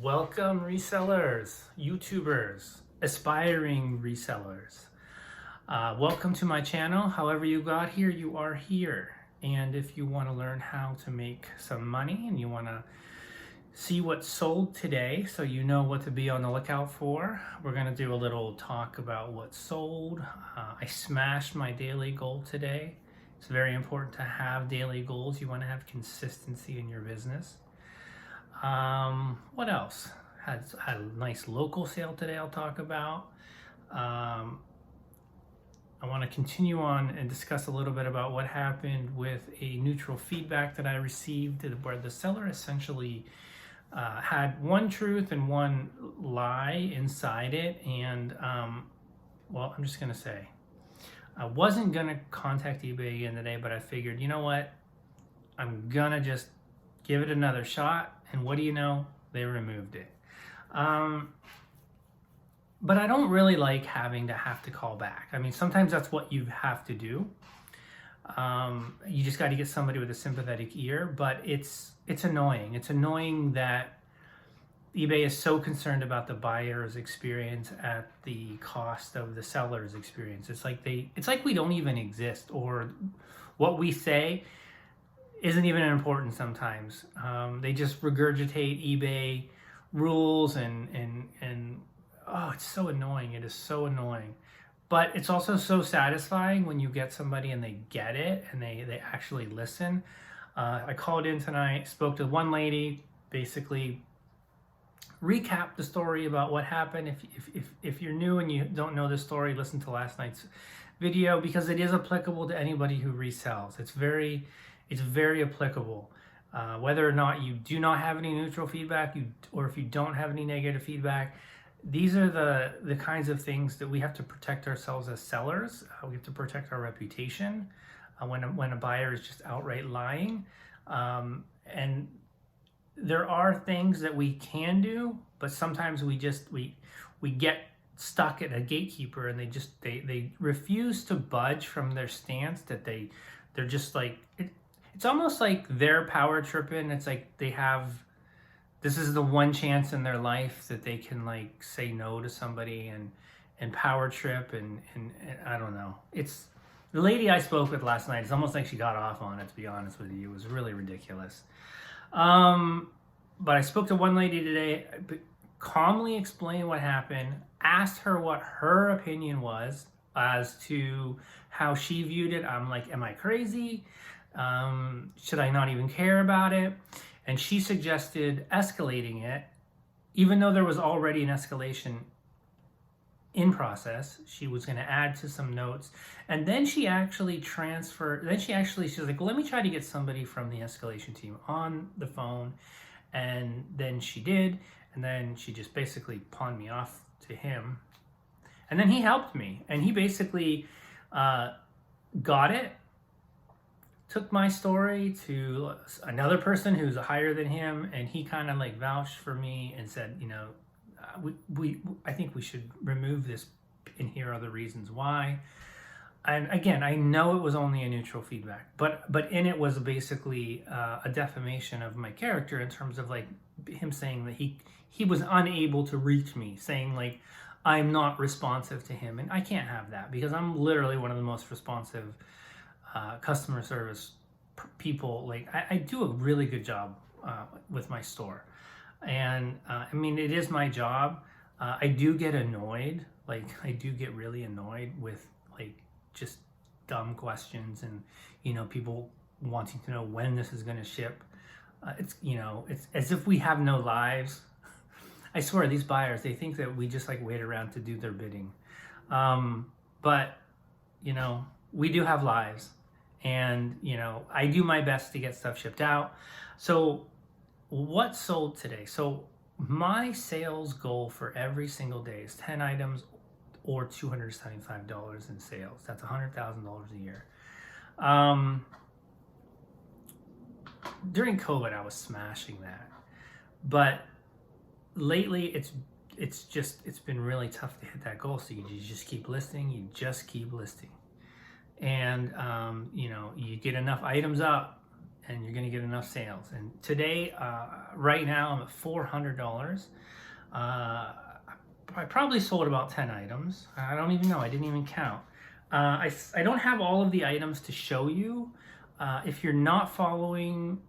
Welcome, resellers, YouTubers, aspiring resellers. Welcome to my channel. However you got here, you are here. And if you want to learn how to make some money and you want to see what sold today so you know what to be on the lookout for, we're going to do a little talk about what sold. I smashed my daily goal today. It's very important to have daily goals. You want to have consistency in your business. What else? Had a nice local sale today I'll talk about. I want to continue on and discuss a little bit about what happened with a neutral feedback that I received where the seller essentially had one truth and one lie inside it. And well, I'm just going to say, I wasn't going to contact eBay again today, but I figured, you know what? I'm going to just give it another shot. And what do you know? They removed it. But I don't really like having to call back. I mean, sometimes that's what you have to do. You just got to get somebody with a sympathetic ear, but it's annoying. It's annoying that eBay is so concerned about the buyer's experience at the cost of the seller's experience. It's like we don't even exist, or what we say isn't even important sometimes. They just regurgitate eBay rules and oh, it's so annoying. It is so annoying. But it's also so satisfying when you get somebody and they get it and they actually listen. I called in tonight, spoke to one lady, basically recapped the story about what happened. If you're new and you don't know the story, listen to last night's video because it is applicable to anybody who resells. It's very applicable. Whether or not you do not have any neutral feedback, or if you don't have any negative feedback, these are the kinds of things that we have to protect ourselves as sellers. We have to protect our reputation when a buyer is just outright lying. And there are things that we can do, but sometimes we get stuck at a gatekeeper and they refuse to budge from their stance. That they're just like it's almost like they're power tripping. It's like this is the one chance in their life that they can like say no to somebody and power trip and I don't know. It's the lady I spoke with last night. It's almost like she got off on it, to be honest with you. It was really ridiculous. But I spoke to one lady today, calmly explained what happened, asked her what her opinion was as to how she viewed it. I'm like, am I crazy? Should I not even care about it? And she suggested escalating it, even though there was already an escalation in process. She was going to add to some notes, and then she actually she's like, well, let me try to get somebody from the escalation team on the phone. And then she did, and then she just basically pawned me off to him, and then he helped me, and he basically got it, took my story to another person who's higher than him, and he kind of like vouched for me and said, you know, I think we should remove this, and here are the reasons why. And again, I know it was only a neutral feedback, but in it was basically a defamation of my character in terms of like him saying that he was unable to reach me, saying like I'm not responsive to him, and I can't have that because I'm literally one of the most responsive customer service people. Like I do a really good job with my store, and I mean, it is my job. I do get annoyed, like I do get really annoyed with like just dumb questions and, you know, people wanting to know when this is going to ship. It's, you know, it's as if we have no lives. I swear these buyers, they think that we just like wait around to do their bidding. But, you know, we do have lives, and, you know, I do my best to get stuff shipped out. So what sold today? So my sales goal for every single day is 10 items or $275 in sales. That's $100,000 a year. During COVID, I was smashing that, but lately it's been really tough to hit that goal. So you just keep listing, and you know, you get enough items up, and you're gonna get enough sales. And today, right now, I'm at $400. I probably sold about 10 items. I don't even know. I didn't even count. I don't have all of the items to show you. If you're not following,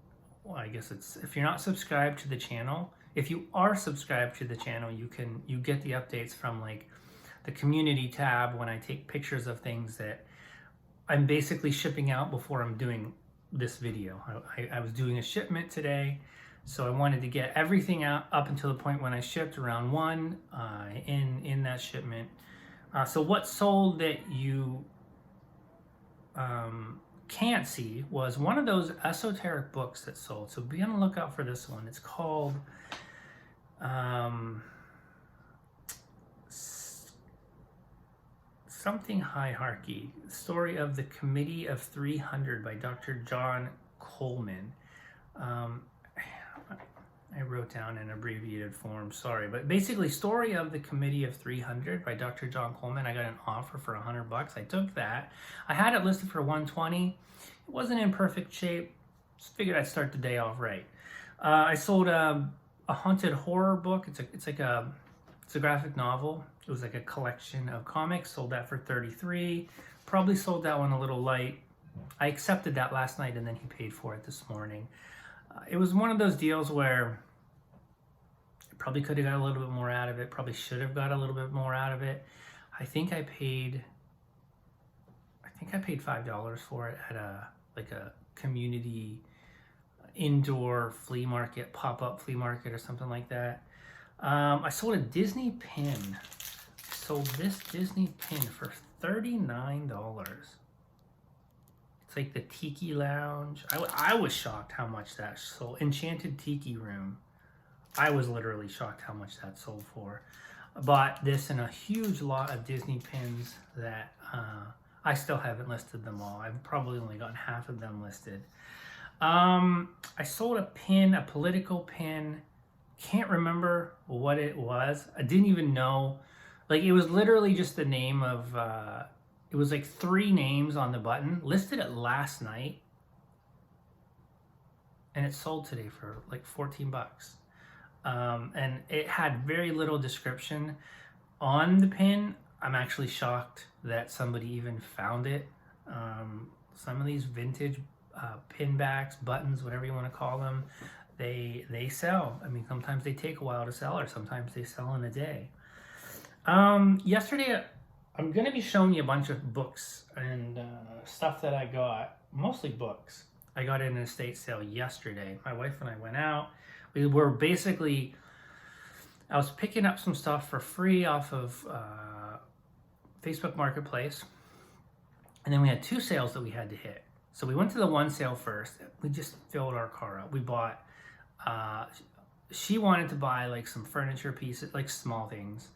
well, I guess it's, if you're not subscribed to the channel, if you are subscribed to the channel, you get the updates from like the community tab when I take pictures of things that I'm basically shipping out before I'm doing this video. I was doing a shipment today, so I wanted to get everything out up until the point when I shipped around 1 in that shipment. So what sold that you can't see was one of those esoteric books that sold. So be on the lookout for this one. It's called something hierarchy, Story of the Committee of 300 by Dr. John Coleman. I wrote down an abbreviated form, sorry, but basically Story of the Committee of 300 by Dr. John Coleman. I got an offer for $100. I took that. I had it listed for $120. It wasn't in perfect shape. Just figured I'd start the day off right. I sold a haunted horror book. It's a graphic novel. It was like a collection of comics. Sold that for $33. Probably sold that one a little light. I accepted that last night and then he paid for it this morning. It was one of those deals where I probably could have got a little bit more out of it. Probably should have got a little bit more out of it. I think I paid $5 for it at a community indoor flea market, pop-up flea market or something like that. I sold a Disney pin. Sold this Disney pin for $39. It's like the Tiki Lounge. I was shocked how much that sold. Enchanted Tiki Room. I was literally shocked how much that sold for. I bought this and a huge lot of Disney pins that I still haven't listed them all. I've probably only gotten half of them listed. I sold a pin, a political pin. Can't remember what it was. I didn't even know. Like, it was literally just the name of, it was like 3 names on the button. Listed it last night. And it sold today for like $14. And it had very little description on the pin. I'm actually shocked that somebody even found it. Some of these vintage pin backs, buttons, whatever you want to call them, they sell. I mean, sometimes they take a while to sell, or sometimes they sell in a day. Yesterday, I'm going to be showing you a bunch of books and stuff that I got, mostly books. I got in an estate sale yesterday. My wife and I went out. We were basically, I was picking up some stuff for free off of Facebook Marketplace. And then we had 2 sales that we had to hit. So we went to the one sale first. We just filled our car up. We bought, she wanted to buy like some furniture pieces, like small things.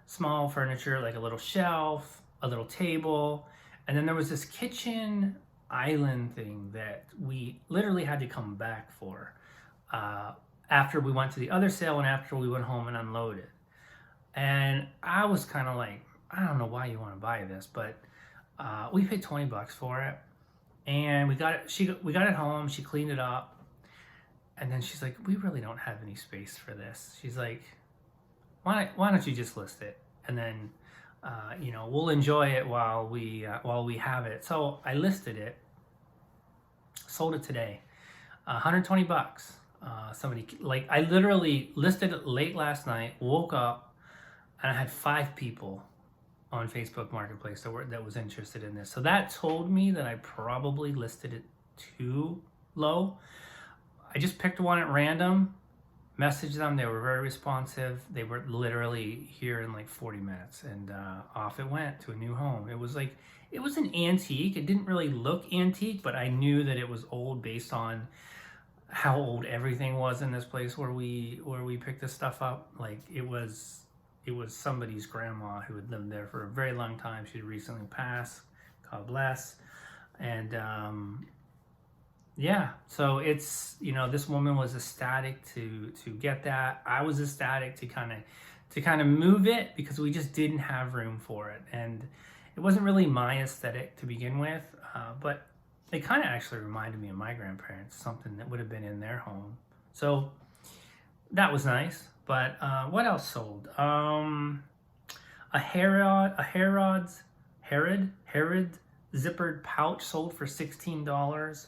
Small furniture, like a little shelf, a little table. And then there was this kitchen island thing that we literally had to come back for after we went to the other sale and after we went home and unloaded. And I was kind of like, I don't know why you want to buy this, but we paid $20 for it. And we got it home, she cleaned it up. And then she's like, we really don't have any space for this. She's like, why don't you just list it? And then, we'll enjoy it while we have it. So I listed it, sold it today, $120. Somebody, like, I literally listed it late last night, woke up, and I had 5 people on Facebook Marketplace that was interested in this. So that told me that I probably listed it too low. I just picked one at random, messaged them. They were very responsive. They were literally here in like 40 minutes, and off it went to a new home. It was an antique. It didn't really look antique, but I knew that it was old based on how old everything was in this place where we picked this stuff up. Like, it was somebody's grandma who had lived there for a very long time. She recently passed, God bless. And yeah, so it's, this woman was ecstatic to get that. I was ecstatic to kind of move it because we just didn't have room for it. And it wasn't really my aesthetic to begin with, but it kind of actually reminded me of my grandparents, something that would have been in their home. So that was nice. But what else sold? Herod zippered pouch sold for $16.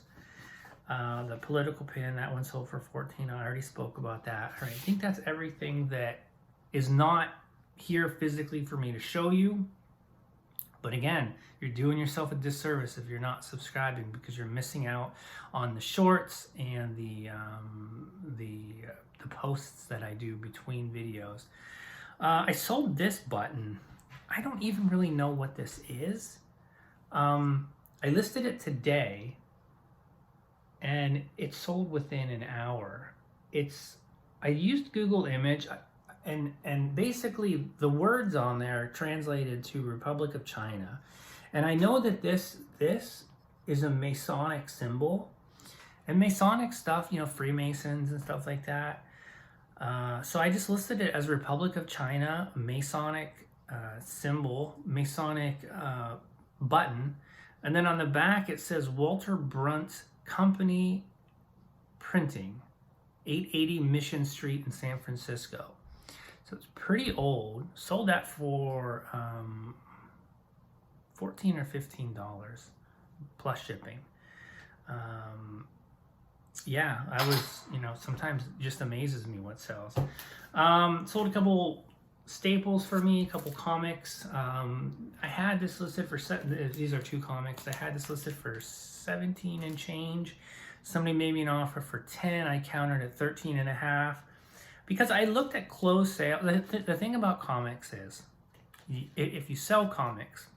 The political pin, that one sold for $14. I already spoke about that. All right, I think that's everything that is not here physically for me to show you. But again, you're doing yourself a disservice if you're not subscribing, because you're missing out on the shorts and the posts that I do between videos. I sold this button. I don't even really know what this is. I listed it today, and it sold within an hour. I used Google Image, and basically the words on there translated to Republic of China. And I know that this is a Masonic symbol, and Masonic stuff, you know, Freemasons and stuff like that. So I just listed it as Republic of China, Masonic symbol, Masonic button. And then on the back it says Walter Brunt Company Printing, 880 Mission Street in San Francisco. So it's pretty old. Sold that for $14 or $15 plus shipping. Yeah, I was, you know, sometimes it just amazes me what sells. Sold a couple staples for me, a couple comics. I had this listed for, these are 2 comics. I had this listed for 17 and change. Somebody made me an offer for 10. I countered at 13 and a half. Because I looked at closed sale. The thing about comics is, if you sell comics,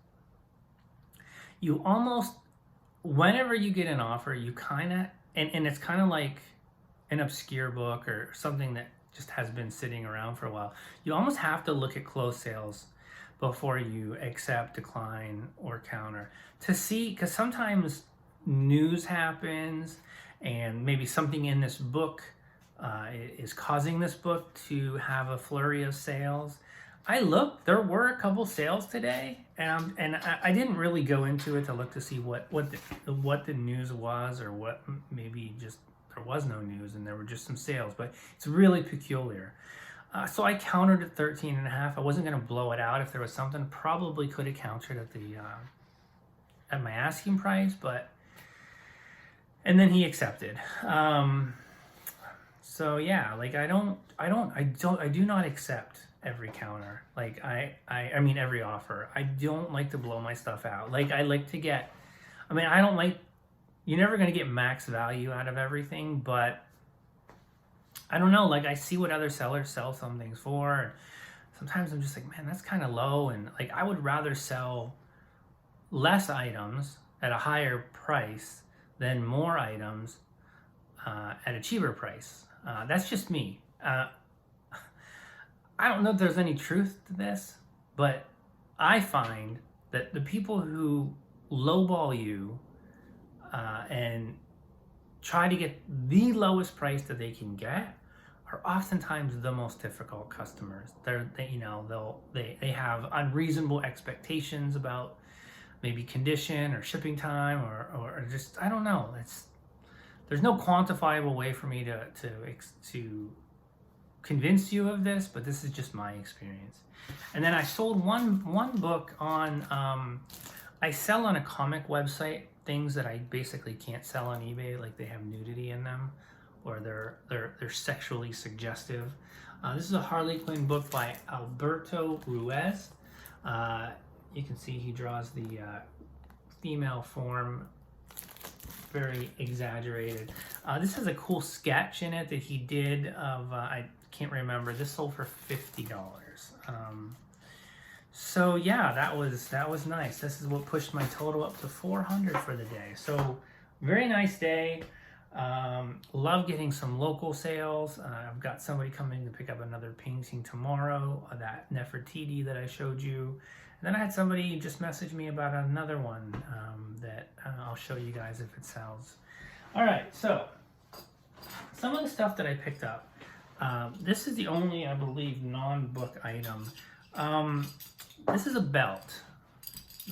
you almost, whenever you get an offer, you kind of, and it's kind of like an obscure book or something that just has been sitting around for a while, you almost have to look at closed sales before you accept, decline, or counter to see, because sometimes news happens and maybe something in this book is causing this book to have a flurry of sales. I looked, there were a couple sales today, and I didn't really go into it to look to see what the news was, or what, maybe just there was no news and there were just some sales, but it's really peculiar. So I countered at 13 and a half. I wasn't going to blow it out. If there was something, probably could have countered at the at my asking price, but, and then he accepted. So yeah, like I do not accept every counter. Like I mean every offer. I don't like to blow my stuff out. Like I like to get, I mean, I don't like, you're never going to get max value out of everything, but I don't know, like I see what other sellers sell some things for, and sometimes I'm just like, man, that's kind of low, and like I would rather sell less items at a higher price than more items at a cheaper price. That's just me. I don't know if there's any truth to this, but I find that the people who lowball you and try to get the lowest price that they can get are oftentimes the most difficult customers. They have unreasonable expectations about maybe condition or shipping time, or just, I don't know. There's no quantifiable way for me to convince you of this, but this is just my experience. And then I sold one book on, I sell on a comic website things that I basically can't sell on eBay, like they have nudity in them, or they're sexually suggestive. This is a Harley Quinn book by Alberto Ruiz. You can see he draws the female form very exaggerated. This has a cool sketch in it that he did of, I can't remember, this sold for $50. So yeah, that was nice. This is what pushed my total up to 400 for the day. So very nice day. Love getting some local sales. I've got somebody coming to pick up another painting tomorrow, that Nefertiti that I showed you. And then I had somebody just message me about another one that I'll show you guys if it sells. All right, so some of the stuff that I picked up. This is the only, I believe, non-book item. This is a belt.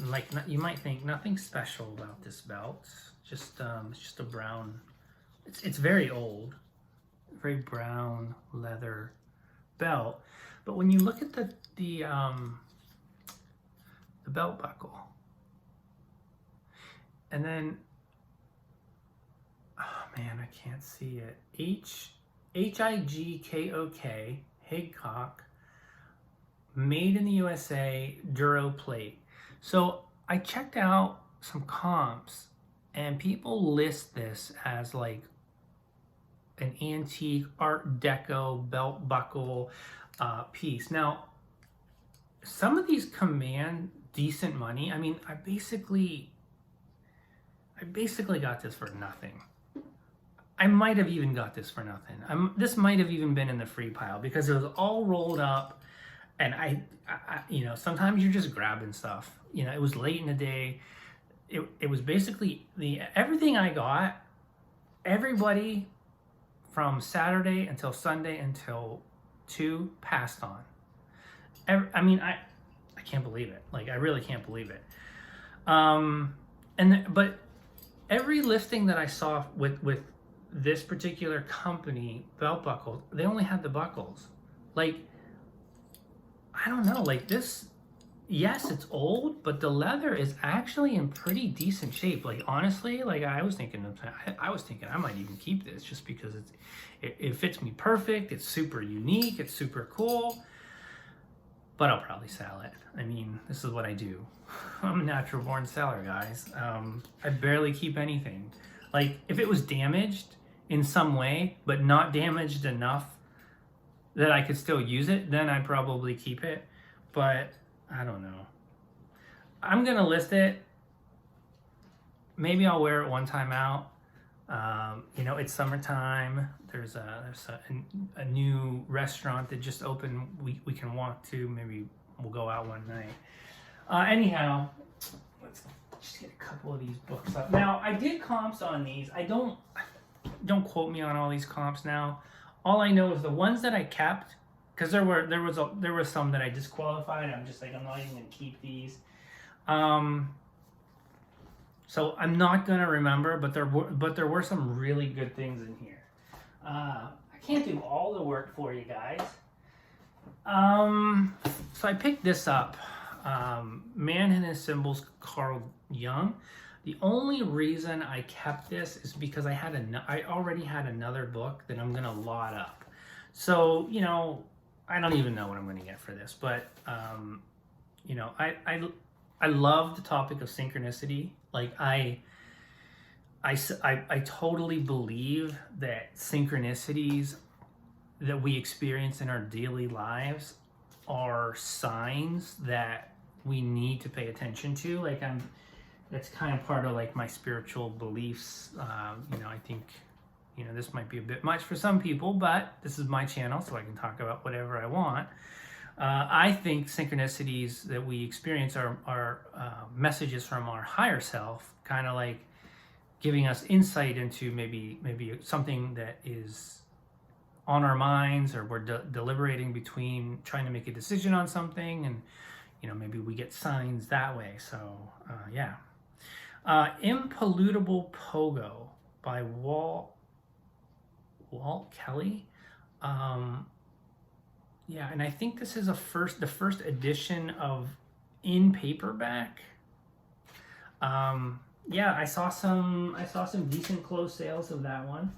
Like, you might think nothing special about this belt. It's just a brown. It's very old, very brown leather belt. But when you look at the belt buckle, and then, oh man, I can't see it. Higkok, Higcock, made in the USA, Duro plate. So I checked out some comps, and people list this as like an antique Art Deco belt buckle piece. Now, some of these command decent money. I mean, I basically got this for nothing. I might have even got this for nothing. This might have even been in the free pile because it was all rolled up, and I you know, sometimes you're just grabbing stuff. You know, it was late in the day. It was basically everything I got. Everybody from Saturday until Sunday until 2 passed on. I mean, I can't believe it. Like, I really can't believe it. But every listing that I saw with this particular company, belt buckle, they only had the buckles. Like, I don't know, like this, yes, it's old, but the leather is actually in pretty decent shape. Like, honestly, like I was thinking I might even keep this just because it fits me perfect. It's super unique. It's super cool. But I'll probably sell it. I mean, this is what I do. I'm a natural born seller, guys. I barely keep anything. Like, if it was damaged in some way, but not damaged enough that I could still use it, then I'd probably keep it. But I don't know. I'm gonna list it. Maybe I'll wear it one time out. You know, it's summertime. There's a new restaurant that just opened. We can walk to. Maybe we'll go out one night. Anyhow, let's just get a couple of these books up. Now, I did comps on these. Don't quote me on all these comps now. All I know is the ones that I kept, because there were some that I disqualified. I'm just like, I'm not even gonna keep these. So I'm not gonna remember, but there were some really good things in here. I can't do all the work for you guys. So I picked this up. Man and His Symbols, Carl Jung. The only reason I kept this is because I already had another book that I'm gonna lot up. So, you know, I don't even know what I'm gonna get for this, but you know, I love the topic of synchronicity. Like, I totally believe that synchronicities that we experience in our daily lives are signs that we need to pay attention to. Like, that's kind of part of like my spiritual beliefs. You know, I think, you know, this might be a bit much for some people, but this is my channel, so I can talk about whatever I want. I think synchronicities that we experience are messages from our higher self, kind of like giving us insight into maybe something that is on our minds, or we're deliberating between trying to make a decision on something, and you know, maybe we get signs that way. So yeah. Impolutable Pogo by Walt Kelly. Yeah, and I think this is the first edition of in paperback. Yeah, I saw some decent closed sales of that one.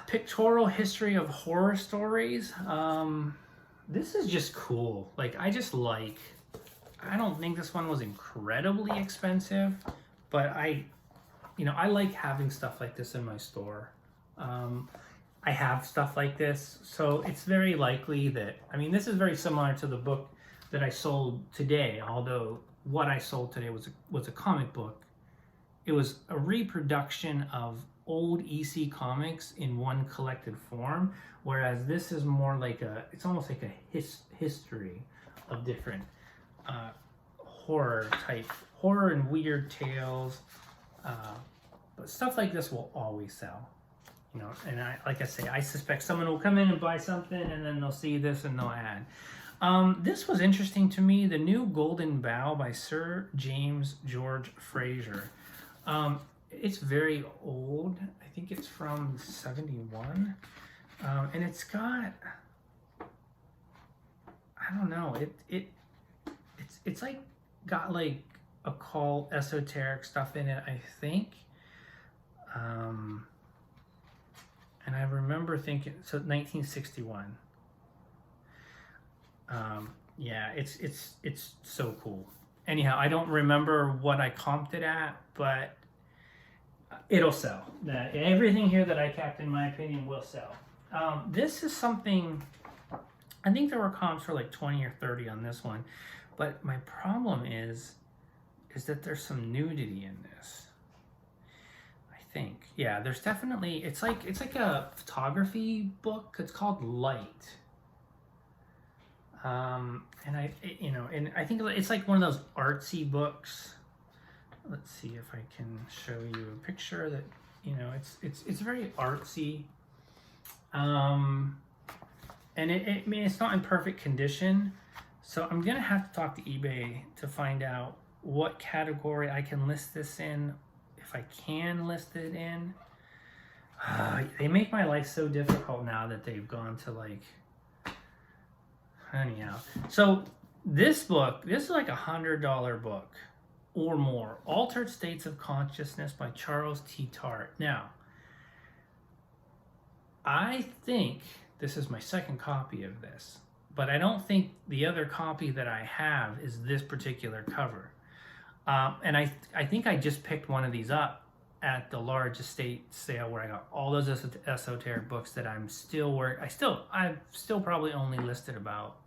Pictorial History of Horror Stories. This is just cool. Like, I don't think this one was incredibly expensive, but I like having stuff like this in my store. I have stuff like this, so it's very likely that, I mean, this is very similar to the book that I sold today, although what I sold today was a comic book. It was a reproduction of old EC comics in one collected form, whereas this is more like it's almost like a history of different horror and weird tales. But stuff like this will always sell. You know, and like I say, I suspect someone will come in and buy something, and then they'll see this and they'll add. This was interesting to me. The New Golden Bough by Sir James George Fraser. It's very old. I think it's from 71. And it's got, I don't know, it's like got like occult, esoteric stuff in it, I think. And I remember thinking, so 1961. Yeah, it's so cool. Anyhow, I don't remember what I comped it at, but it'll sell. Everything here that I capped, in my opinion, will sell. This is something, I think there were comps for like 20 or 30 on this one, but my problem is that there's some nudity in this. I think, yeah, there's definitely, it's like a photography book. It's called Light. And I think it's like one of those artsy books. Let's see if I can show you a picture that, it's very artsy. And I mean, it's not in perfect condition. So I'm going to have to talk to eBay to find out what category I can list this in, if I can list it in. They make my life so difficult now that they've gone to like, anyhow. So this book, this is like $100 book or more. Altered States of Consciousness by Charles T. Tart. Now, I think this is my second copy of this, but I don't think the other copy that I have is this particular cover. And I think I just picked one of these up at the large estate sale where I got all those esoteric books that I'm still I've still probably only listed about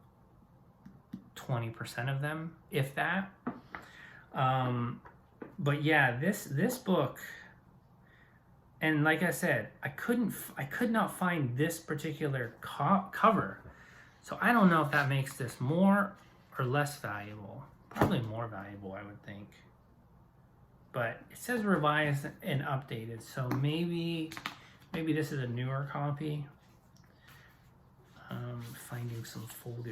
20% of them, if that. But yeah, this book, and like I said, I could not find this particular cover. So I don't know if that makes this more or less valuable. Probably more valuable, I would think. But it says revised and updated, so maybe this is a newer copy. Finding some folded